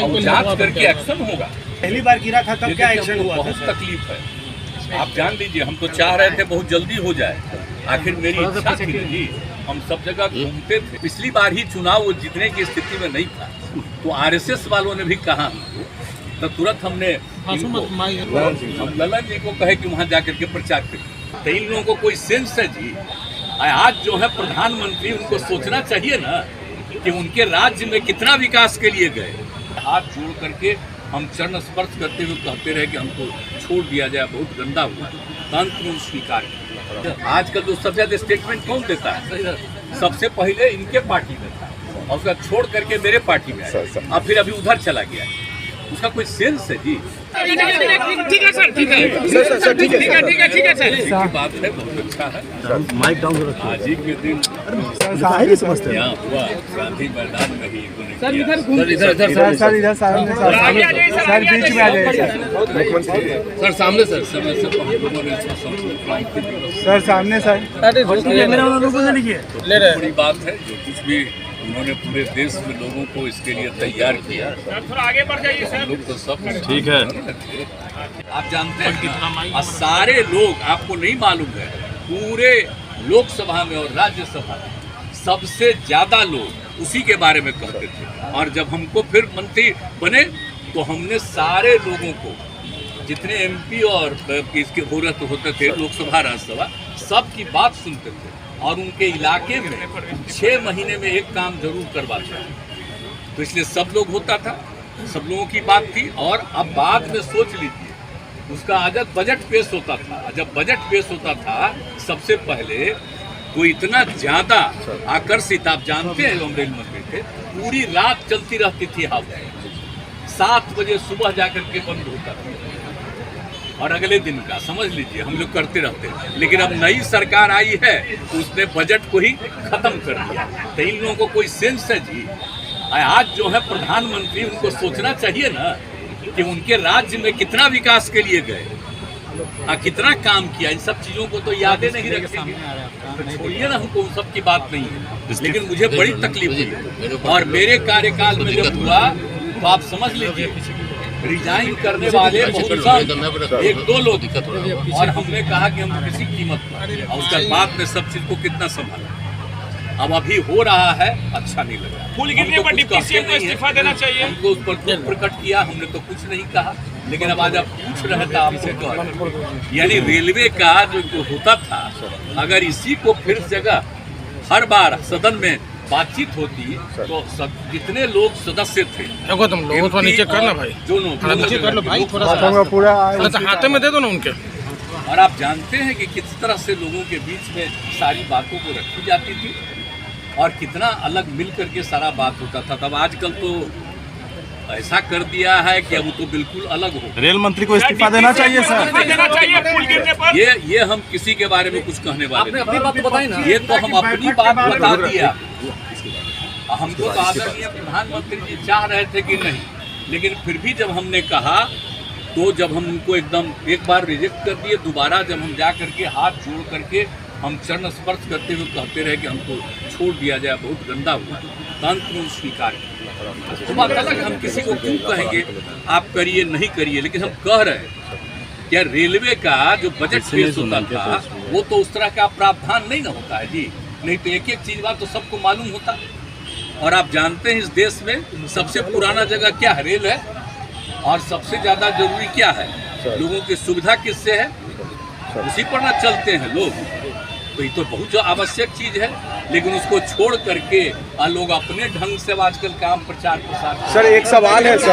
और जांच करके एक्शन होगा। पहली बार गिरा था तब क्या एक्शन हुआ? बहुत तकलीफ है, आप जान लीजिए। हम तो चाह रहे थे बहुत जल्दी हो जाए, आखिर मेरी इच्छा थी जी। हम सब जगह घूमते थे। पिछली बार ही चुनाव वो जीतने की स्थिति में नहीं था, तो आरएसएस वालों ने भी कहा तो तुरंत हमने हम ललन जी को कहे कि वहाँ जाकर के प्रचार करें। तो इन लोगों को कोई सेंस है जी? आज जो है प्रधानमंत्री, उनको सोचना चाहिए ना कि उनके राज्य में कितना विकास के लिए गए। हाथ जोड़ करके हम चरण स्पर्श करते हुए कहते रहे कि हमको छोड़ दिया जाए, बहुत गंदा हुआ। अंत में स्वीकार किया। आजकल जो सबसे ज्यादा स्टेटमेंट कौन देता है? सबसे पहले इनके पार्टी में था और उसका छोड़ करके मेरे पार्टी में आया, और फिर अभी उधर चला गया। उसका कोई सेंस है जी? ठीक है सर, ठीक है सर, ठीक है सर। बात है, बहुत अच्छा है। माइक डाउन करो। आज ही के दिन समझते यहाँ हुआ गांधी मैदान में ही सर इधर इधर सामने सर बीच में आ जाइए सर, सामने सर, सर सामने सर। बड़ी बात है जो कुछ भी उन्होंने पूरे देश में लोगों को इसके लिए तैयार किया। थोड़ा आगे बढ़ जाइए सर। लोग तो सब ठीक है। आप जानते हैं कि सारे लोग, आपको नहीं मालूम है, पूरे लोकसभा में और राज्यसभा में सबसे ज्यादा लोग उसी के बारे में कहते थे। और जब हमको फिर मंत्री बने तो हमने सारे लोगों को, जितने एमपी और इसके होते थे लोकसभा राज्यसभा, सबकी बात सुनते थे और उनके इलाके में 6 महीने में एक काम जरूर करवाते। तो इसलिए सब लोग होता था, सब लोगों की बात थी। और अब बाद में सोच लीजिए, उसका आज बजट पेश होता था। जब बजट पेश होता था सबसे पहले तो इतना ज्यादा आकर्षित, आप जानते हैं हम रेल मंत्री थे, पूरी रात चलती रहती थी हवा। 7 बजे सुबह जाकर के बंद होता था और अगले दिन का समझ लीजिए हम लोग करते रहते हैं। लेकिन अब नई सरकार आई है, उसने बजट को ही खत्म कर दिया। तो इन लोगों को कोई सेंस है जी? आज जो है प्रधानमंत्री, उनको सोचना चाहिए ना कि उनके राज्य में कितना विकास के लिए गए, कितना काम किया। इन सब चीजों को तो यादें नहीं रखेंगे, तो छोड़िए ना, हमको उन सब की बात नहीं है। लेकिन मुझे बड़ी तकलीफ हुई और मेरे कार्यकाल में जब हुआ तो आप समझ लीजिए रिजाइन करने वाले बहुत कम, 1-2 लोग, और हमने कहा कि हम किसी कीमत पर, और उसके बाद में सब चीज को कितना संभाला। अब अभी हो रहा है, अच्छा नहीं लगा। फूल गिरने पर डिप्टी सीएम को इस्तीफा देना चाहिए। हमको उस पर दुख प्रकट किया, हमने तो कुछ नहीं कहा। लेकिन अब आज आप पूछ रहे थे आपसे तो, यानी रेलवे का जो होता था, अगर इसी को फिर जगह हर बार सदन में बातचीत होती तो जितने लोग सदस्य थे, तुम लोगों को नीचे करना भाई, जो नीचे कर लो भाई, थोड़ा सा पूरा हाथे में दे दो ना उनके। और आप जानते हैं कि किस तरह से लोगों के बीच में सारी बातों को रखी जाती थी और कितना अलग मिल करके सारा बात होता था। तब आजकल तो ऐसा कर दिया है कि अब तो बिल्कुल अलग हो। रेल मंत्री को इस्तीफा देना चाहिए सर। ये हम किसी के बारे में कुछ कहने वाले नहीं। अपनी बात तो बताइए ना। ये तो हम अपनी बात बता दिया। हमको तो आदरणीय प्रधानमंत्री जी चाह रहे थे कि नहीं, लेकिन फिर भी जब हमने कहा तो जब हम उनको एकदम एक बार रिजेक्ट कर दिए, दोबारा जब हम जा करके हाथ जोड़ करके हम चरण स्पर्श करते हुए कहते रहे कि हमको छोड़ दिया जाए, बहुत गंदा हुआ। अंत में स्वीकार किया। तो बात अलग, हम किसी को क्यों कहेंगे आप करिए नहीं करिए, लेकिन हम कह रहे हैं क्या रेलवे का जो बजट पेश होता था वो तो उस तरह का प्रावधान नहीं ना होता है जी। नहीं तो एक एक चीज बात तो सबको मालूम होता। और आप जानते हैं इस देश में सबसे पुराना जगह क्या है? रेल है। और सबसे ज्यादा जरूरी क्या है? लोगों की सुविधा किससे है? उसी पर ना चलते हैं लोग। तो ये तो बहुत जो आवश्यक चीज है, लेकिन उसको छोड़ करके लोग अपने ढंग से आजकल काम प्रचार प्रसार। सर एक सवाल है सर,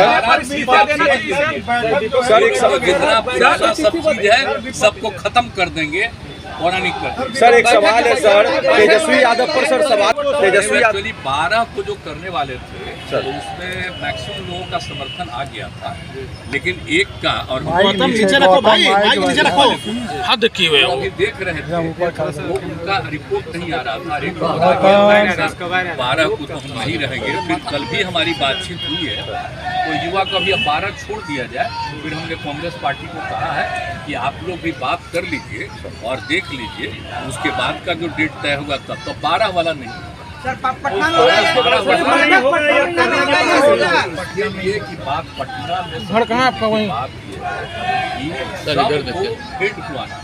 एक सवाल, जितना पुराना सब चीज है सबको खत्म कर देंगे, पौराणिक कर। सर एक सवाल है सर, तेजस्वी यादव पर सर सवाल। तेजस्वी यादव 12 को जो करने वाले थे तो उसमें मैक्सिमम लोगों का समर्थन आ गया था, लेकिन एक का और नीचे रखो भाई, नीचे रखो, हाथ देखिए हुए अभी देख रहे थे वो उनका रिपोर्ट नहीं आ रहा था। 12 को तो हम नहीं रहेंगे। फिर कल भी हमारी बातचीत हुई है, तो युवा को अभी 12 छोड़ दिया जाए। फिर हमने कांग्रेस पार्टी को कहा है कि आप लोग भी बात कर लीजिए और देख लीजिए, उसके बाद का जो डेट तय होगा तब तो 12 वाला नहीं। पटना में ये कि बात पटना में घर कहाँ आपका वहीं? बात ये है कि सबको हेड खुआना।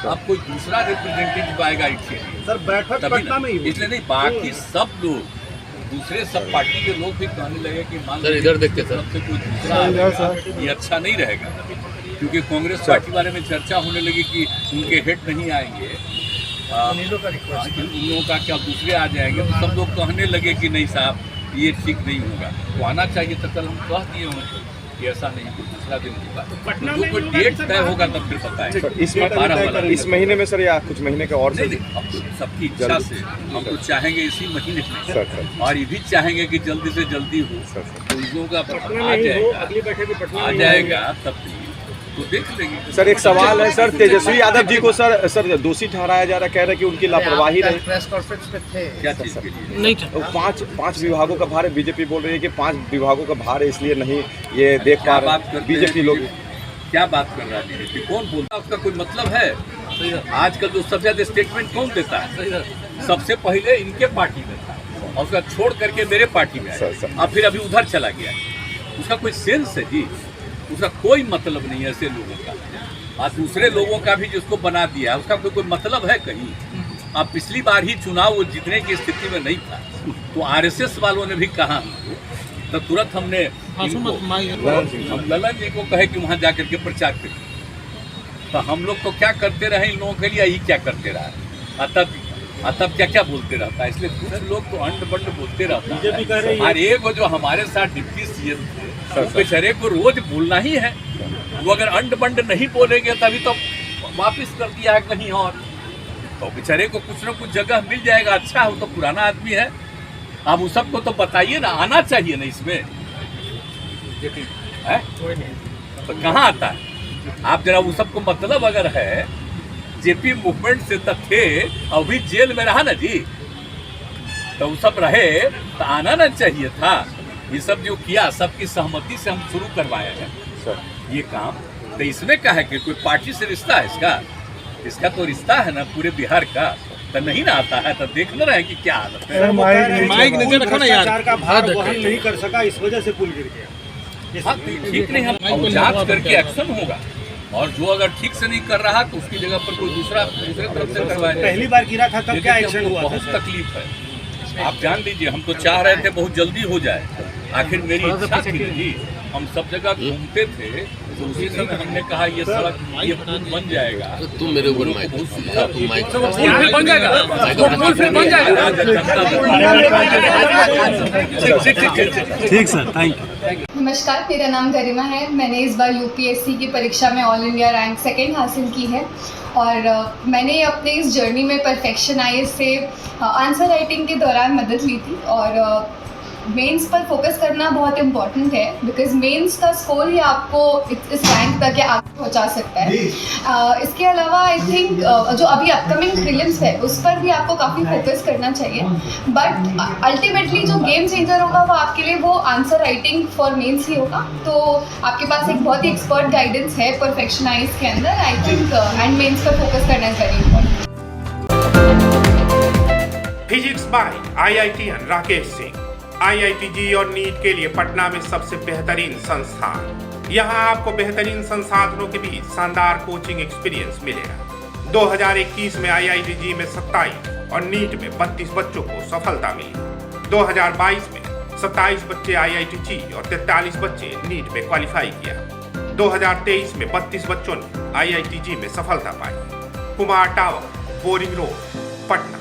अब कोई दूसरा रिप्रेजेंटेटिव आएगा इसके लिए सर बैठक पटना में ही हुई। इसलिए नहीं, बाकी सब लोग दूसरे सब पार्टी के लोग भी कहने लगे कि मान सर इधर देखते सर से कोई दूसरा आएगा, ये अच्छा नहीं रहेगा, क्योंकि कांग्रेस पार्टी बारे में चर्चा होने लगी कि उनके हेड नहीं आएंगे, उन लोगों का क्या दूसरे आ जाएंगे, तो सब लोग कहने लगे कि नहीं साहब ये ठीक नहीं होगा, तो आना चाहिए। तो कल हम कह दिए होंगे कि ऐसा नहीं, कोई दूसरा दिन होगा, तो कोई डेट तय होगा तब फिर बताएंगे। इस महीने में सर या कुछ महीने का और नहीं, अब तो सबकी इच्छा से हम तो चाहेंगे इसी महीने में, सर। और ये भी चाहेंगे कि जल्दी से जल्दी हो, तो उन लोगों का आ जाएगा तब तो देख लेंगे। सर एक सवाल है सर, तेजस्वी यादव जी को सर दोषी ठहराया जा रहा है, कह रहे हैं कि उनकी लापरवाही रही। प्रेस कॉन्फ्रेंस पे थे क्या चीज़ के लिए? नहीं तो पांच विभागों का भार है, बीजेपी बोल रही है कि 5 विभागों का भार है, इसलिए नहीं ये देख पा रहे बीजेपी लोग। क्या बात कर रहा है बीजेपी? कौन बोलता है? उसका कोई मतलब है? आजकल जो सबसे ज्यादा स्टेटमेंट कौन देता है? सबसे पहले इनके पार्टी में था और उसका छोड़ करके मेरे पार्टी में आया, अब फिर अभी उधर चला गया। उसका कोई सेंस है जी? उसका कोई मतलब नहीं है ऐसे लोगों का, और दूसरे लोगों का भी जिसको बना दिया उसका कोई मतलब है कहीं? अब पिछली बार ही चुनाव वो जीतने की स्थिति में नहीं था, तो आरएसएस वालों ने भी कहा हमको, तो तुरंत हमने हम ललन जी को कहे कि वहाँ जाकर के प्रचार करें। तो हम लोग तो क्या करते रहे इन लोगों के लिए, यही क्या करते रहा, तब क्या क्या बोलते रहता है। इसलिए कुछ लोग तो अंड बंड बोलते रहता है। और एक जो हमारे साथ डिप्टी सीएम थे, बेचारे को रोज बोलना ही है, वो अगर अंड बंड नहीं बोलेंगे तभी तो वापिस कर दिया है कहीं और, तो बेचारे को कुछ ना कुछ जगह मिल जाएगा। अच्छा हो तो पुराना आदमी है, आप उस सबको तो बताइए ना, आना चाहिए ना इसमें है? तो कहाँ आता है? आप जरा उस सबको मतलब अगर है, जेपी मूवमेंट से तक थे, अभी जेल में रहा ना जी, तो वो सब रहे तो आना ना चाहिए था। ये सब जो किया सबकी सहमति से हम शुरू करवाए हैं ये काम। तो इसमें क्या है कि कोई पार्टी से रिश्ता है इसका तो रिश्ता है ना पूरे बिहार का, तो नहीं ना आता है, तो देख ले रहे हैं कि क्या हालत है। माइक नीचे रखो ना यार। भ्रष्टाचार का भार वहन नहीं कर सका, इस वजह से पुल गिर गया। हाँ, ठीक नहीं, हम जांच करके एक्शन होगा, और जो अगर ठीक से नहीं कर रहा तो उसकी जगह पर कोई दूसरे तरफ से करवाएगा। पहली बार गिरा था तब क्या एक्शन हुआ? बहुत तकलीफ है, आप जान लीजिए। हम तो चाह रहे थे बहुत जल्दी हो जाए, आखिर मेरी इच्छा थी जी। हम सब जगह घूमते थे, तो उसी समय हमने कहा ये सड़क ये पुल बन जाएगा। तुम मेरे ऊपर माइक बन जाएगा, पुल फिर बन जाएगा। ठीक सर, थैंक यू। नमस्कार, मेरा नाम गरिमा है। मैंने इस बार यूपीएससी की परीक्षा में ऑल इंडिया रैंक 2 हासिल की है, और मैंने अपने इस जर्नी में परफेक्शन आईएएस से आंसर राइटिंग के दौरान मदद ली थी। और मेंस पर फोकस करना बहुत इम्पॉर्टेंट है, बिकॉज मेंस का स्कोर ही आपको इस रैंक तक या आगे पहुंचा सकता है। इसके अलावा आई थिंक जो अभी अपकमिंग प्रीलिम्स है उस पर भी आपको काफ़ी फोकस करना चाहिए, बट अल्टीमेटली जो गेम चेंजर होगा वो आपके लिए वो आंसर राइटिंग फॉर मेंस ही होगा। तो आपके पास एक बहुत ही एक्सपर्ट गाइडेंस है परफेक्शन आईएएस के अंदर, आई थिंक, एंड मेंस पर फोकस करना is very important. Physics bye IITian Rakesh Singh. IITG और नीट के लिए पटना में सबसे बेहतरीन संस्थान। यहाँ आपको बेहतरीन संसाधनों के बीच शानदार कोचिंग एक्सपीरियंस मिलेगा। 2021 में IITG में 27 और नीट में 32 बच्चों को सफलता मिली। 2022 में 27 बच्चे IITG और 43 बच्चे नीट में क्वालिफाई किया। 2023 में 32 बच्चों ने IITG में सफलता पाई। Kumar tower, boring road, Patna.